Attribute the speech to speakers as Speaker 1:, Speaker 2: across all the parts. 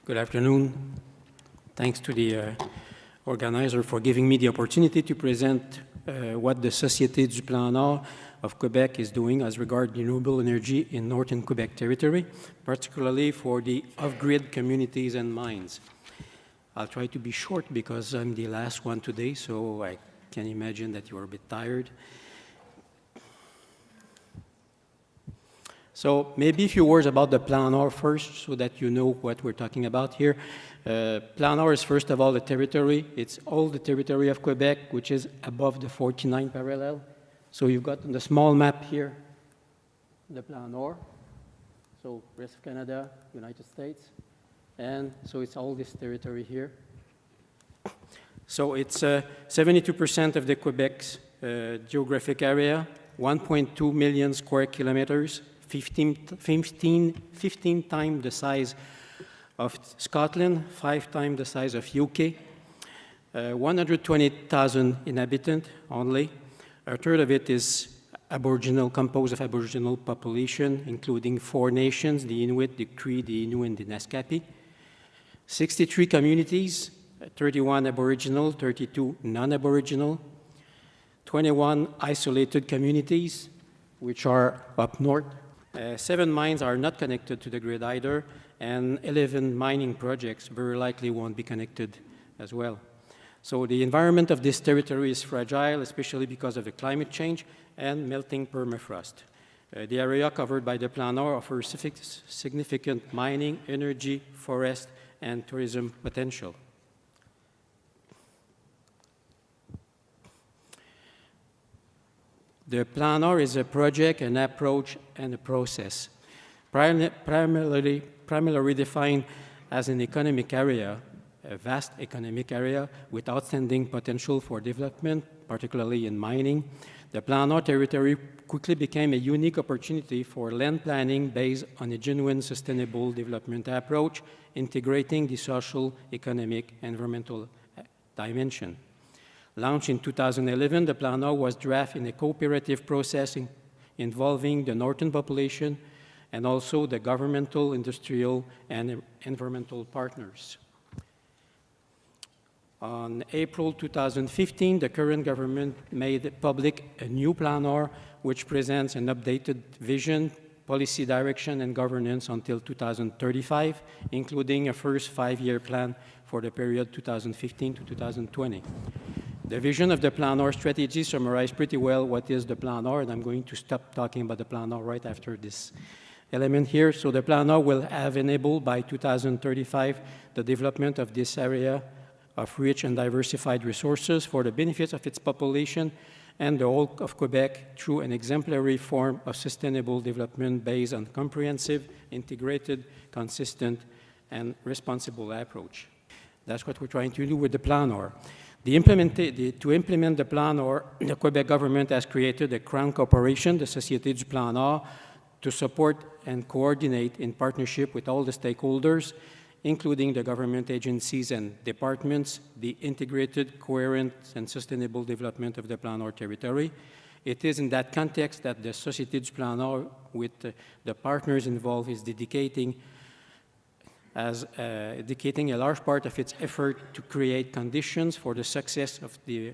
Speaker 1: Good afternoon. Thanks to the organizer for giving me the opportunity to present what the Société du Plan Nord of Quebec is doing as regards renewable energy in Northern Quebec territory, particularly for the off-grid communities and mines. I'll try to be short because I'm the last one today, so I can imagine that you're a bit tired. So maybe a few words about the Plan Nord first so that you know what we're talking about here. Plan Nord is first of all a territory. It's all the territory of Quebec, which is above the 49 parallel. So you've got on the small map here, the Plan Nord. So rest of Canada, United States. And so it's all this territory here. So it's 72% of the Quebec's geographic area, 1.2 million square kilometers, 15 times the size of Scotland, 5 times the size of UK, 120,000 inhabitants only. A third of it is Aboriginal, composed of Aboriginal population, including 4 nations, the Inuit, the Cree, the Innu, and the Naskapi. 63 communities, 31 Aboriginal, 32 non-Aboriginal, 21 isolated communities, which are up north. 7 mines are not connected to the grid either, and 11 mining projects very likely won't be connected as well. So the environment of this territory is fragile, especially because of the climate change and melting permafrost. The area covered by the Plan Nord offers significant mining, energy, forest, and tourism potential. The Plan Nord is a project, an approach, and a process. Primarily defined as an economic area, a vast economic area with outstanding potential for development, particularly in mining, the Plan Nord territory quickly became a unique opportunity for land planning based on a genuine sustainable development approach, integrating the social, economic, and environmental dimension. Launched in 2011, the Plan Nord was drafted in a cooperative process involving the northern population and also the governmental, industrial, and environmental partners. On April 2015, the current government made public a new Plan Nord, which presents an updated vision, policy direction, and governance until 2035, including a first 5-year plan for the period 2015 to 2020. The vision of the Plan Nord strategy summarized pretty well what is the Plan Nord, and I'm going to stop talking about the Plan Nord right after this element here. So the Plan Nord will have enabled by 2035 the development of this area of rich and diversified resources for the benefits of its population and the whole of Quebec through an exemplary form of sustainable development based on comprehensive, integrated, consistent, and responsible approach. That's what we're trying to do with the Plan Nord. To implement the Plan Nord, the Quebec government has created a Crown Corporation, the Société du Plan Nord, to support and coordinate in partnership with all the stakeholders, including the government agencies and departments, the integrated, coherent, and sustainable development of the Plan Nord territory. It is in that context that the Société du Plan Nord, with the partners involved, is dedicating a large part of its effort to create conditions for the success of the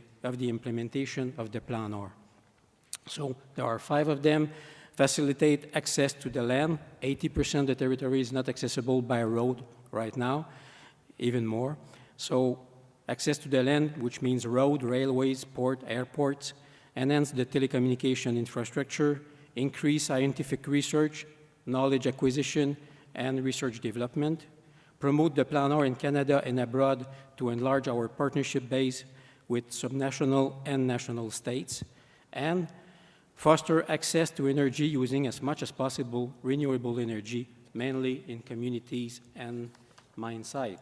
Speaker 1: implementation of the Plan Nord. So there are 5 of them. Facilitate access to the land. 80% of the territory is not accessible by road right now, even more. So access to the land, which means road, railways, port, airports, enhance the telecommunication infrastructure, increase scientific research, knowledge acquisition, and research development, promote the Plan Nord in Canada and abroad to enlarge our partnership base with subnational and national states, and foster access to energy using as much as possible renewable energy, mainly in communities and mine site.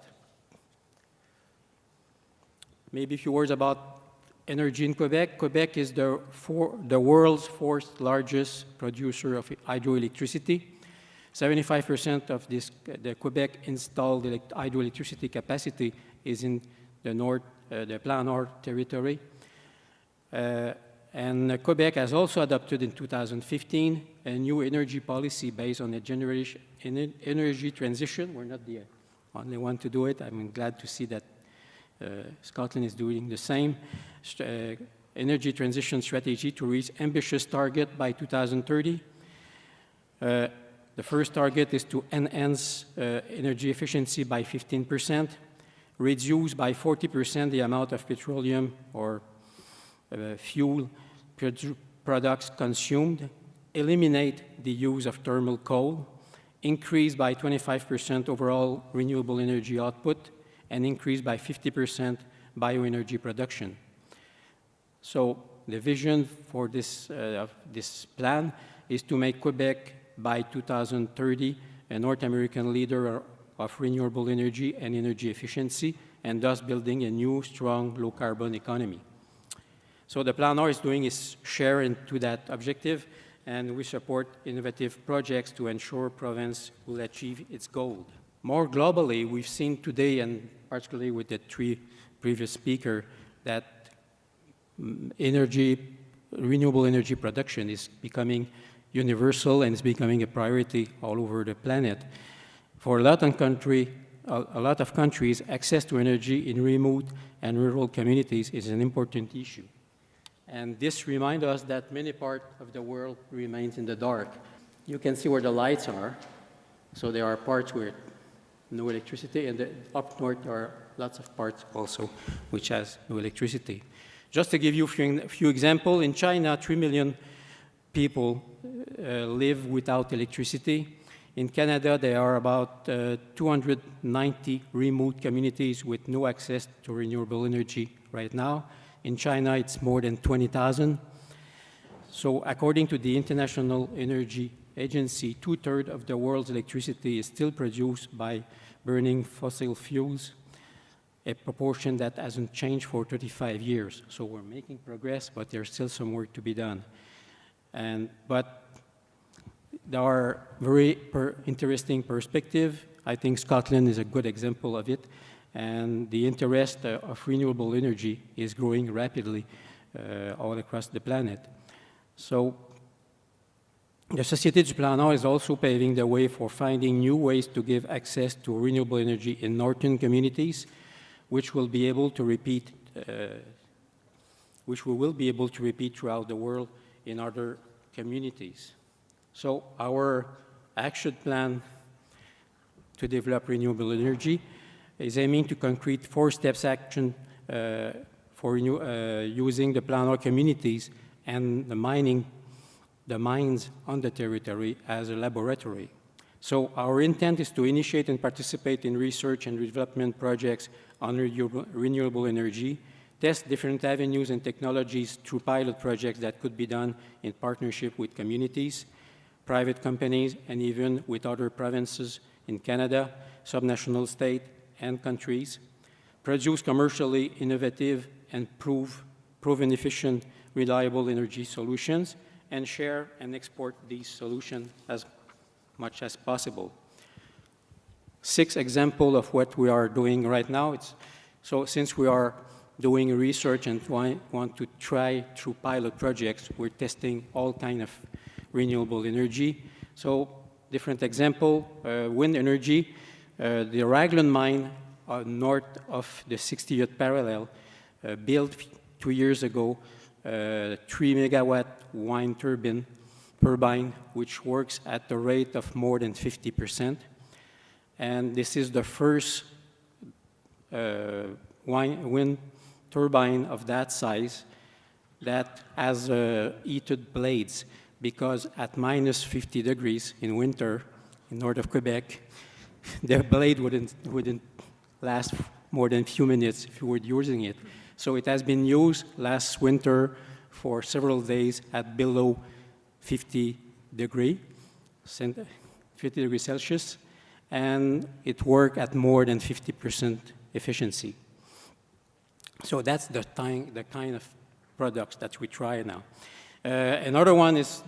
Speaker 1: Maybe a few words about energy in Quebec. Quebec is the world's 4th largest producer of hydroelectricity. 75% of the Quebec installed hydroelectricity capacity is in the Plan Nord territory. And Quebec has also adopted in 2015 a new energy policy based on a energy transition. We're not the only one to do it. I'm glad to see that Scotland is doing the same. Energy transition strategy to reach ambitious target by 2030. The first target is to enhance energy efficiency by 15%, reduce by 40% the amount of petroleum or fuel products consumed, eliminate the use of thermal coal, increase by 25% overall renewable energy output, and increase by 50% bioenergy production. So the vision for this plan is to make Quebec by 2030 a North American leader of renewable energy and energy efficiency, and thus building a new, strong, low-carbon economy. So the Plan Nord is doing its share into that objective, and we support innovative projects to ensure province will achieve its goal. More globally, we've seen today, and particularly with the three previous speakers, that renewable energy production is becoming universal and is becoming a priority all over the planet. For a lot of countries, access to energy in remote and rural communities is an important issue. And this reminds us that many parts of the world remains in the dark. You can see where the lights are. So there are parts where no electricity, and up north there are lots of parts also which has no electricity. Just to give you a few examples, in China, 3 million people live without electricity. In Canada, there are about 290 remote communities with no access to renewable energy right now. In China, it's more than 20,000. So according to the International Energy Agency, 2/3 of the world's electricity is still produced by burning fossil fuels, a proportion that hasn't changed for 35 years. So we're making progress, but there's still some work to be done. But there are very interesting perspectives. I think Scotland is a good example of it. And the interest of renewable energy is growing rapidly all across the planet. So the Société du Plan Nord is also paving the way for finding new ways to give access to renewable energy in northern communities, which we will be able to repeat throughout the world in other communities. So our action plan to develop renewable energy is aiming to concrete 4 steps action for using the Plan Nord communities and the mines on the territory as a laboratory. So our intent is to initiate and participate in research and development projects on renewable energy, test different avenues and technologies through pilot projects that could be done in partnership with communities, private companies, and even with other provinces in Canada, subnational state, and countries, produce commercially innovative and proven efficient, reliable energy solutions, and share and export these solutions as much as possible. 6 examples of what we are doing right now. So since we are doing research and want to try through pilot projects, we're testing all kinds of renewable energy. So different example, wind energy. The Raglan mine north of the 60th parallel built 2 years ago 3 megawatt wind turbine, which works at the rate of more than 50%. And this is the first wind turbine of that size that has heated blades, because at minus 50 degrees in winter in north of Quebec, the blade wouldn't last more than a few minutes if you were using it. So it has been used last winter for several days at below 50 degrees Celsius, and it worked at more than 50% efficiency. So that's the kind of products that we try now. Another one is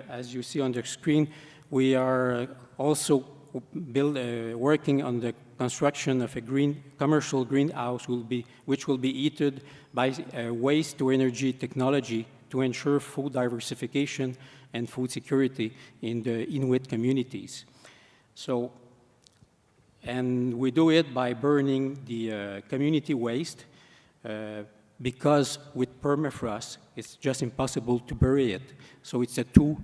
Speaker 1: as you see on the screen, we are also working on the construction of a commercial greenhouse, which will be heated by waste-to-energy technology to ensure food diversification and food security in the Inuit communities. So And we do it by burning the community waste because with permafrost, it's just impossible to bury it. So it's a two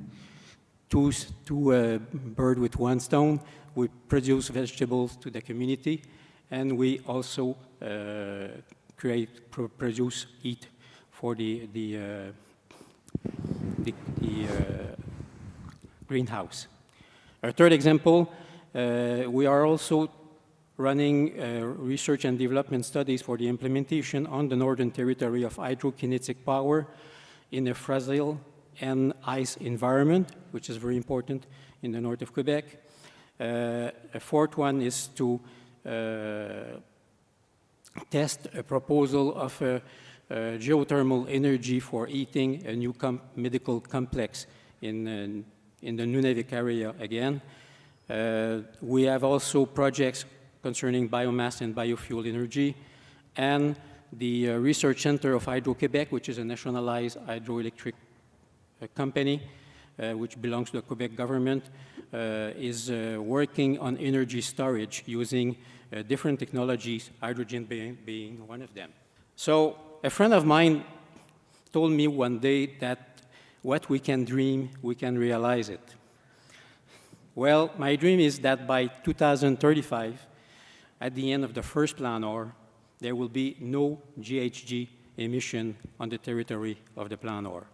Speaker 1: bird with one stone. We produce vegetables to the community, and we also produce heat for the greenhouse. Our third example, we are also running research and development studies for the implementation on the Northern Territory of hydrokinetic power in a fragile and ice environment, which is very important in the north of Quebec. A fourth one is to test a proposal of geothermal energy for heating a new medical complex in the Nunavik area again. We have also projects concerning biomass and biofuel energy, and the Research Center of Hydro-Quebec, which is a nationalized hydroelectric company, which belongs to the Quebec government, is working on energy storage using different technologies, hydrogen being one of them. So a friend of mine told me one day that what we can dream, we can realize it. Well, my dream is that by 2035, at the end of the first Plan Nord, there will be no GHG emission on the territory of the Plan Nord.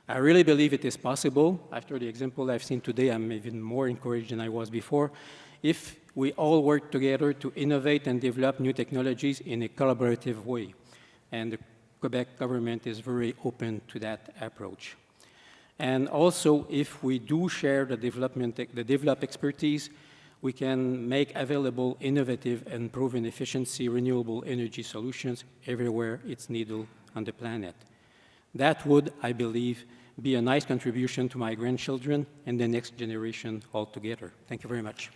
Speaker 1: I really believe it is possible. After the example I've seen today, I'm even more encouraged than I was before. If we all work together to innovate and develop new technologies in a collaborative way. And the Quebec government is very open to that approach. And also, if we do share the developed expertise, we can make available innovative and proven efficiency renewable energy solutions everywhere it's needed on the planet. That would, I believe, be a nice contribution to my grandchildren and the next generation altogether. Thank you very much.